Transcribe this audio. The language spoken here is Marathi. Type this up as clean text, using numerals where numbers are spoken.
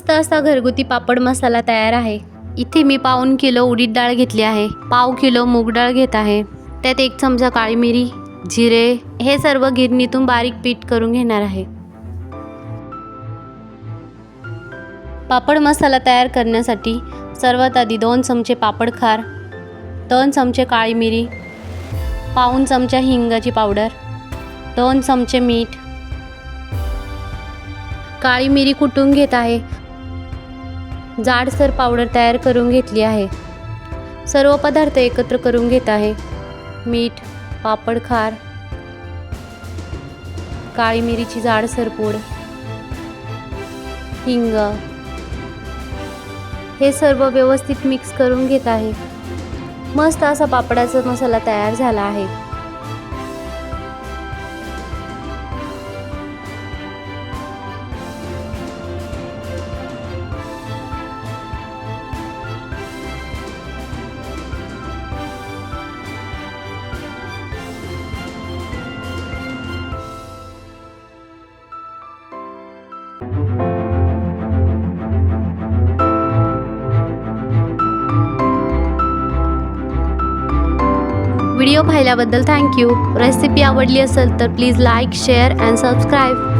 मस्त असा घरगुती पापड मसाला तयार आहे। इथे मी 1.25 किलो उडीद डाळ घेतली आहे, 1/2 किलो मूग डाळ घेत आहे, त्यात 1 चमचा काळी मिरी, जिरे हे सर्व गिरणीतून बारीक पीठ करून घेणार आहे। पापड मसाला तयार करण्यासाठी सर्वात आधी 2 चमचे पापड खार, 2 चमचे काळी मिरी, पाऊण चमचा हिंगाची पावडर, 2 चमचे मीठ, काळी मिरी कुटून घेत आहे, जाडसर पावडर तयार करून घेतली आहे। सर्व पदार्थ एकत्र करून घेत आहे। मीठ, पापड खार, काळी मिरीची जाडसर पूड, हिंग हे सर्व व्यवस्थित मिक्स करून घेत आहे। मस्त असा पापडाचा मसाला तयार झाला आहे। व्हिडिओ पाहिल्याबद्दल थँक्यू। रेसिपी आवडली असेल तर please like, share and subscribe.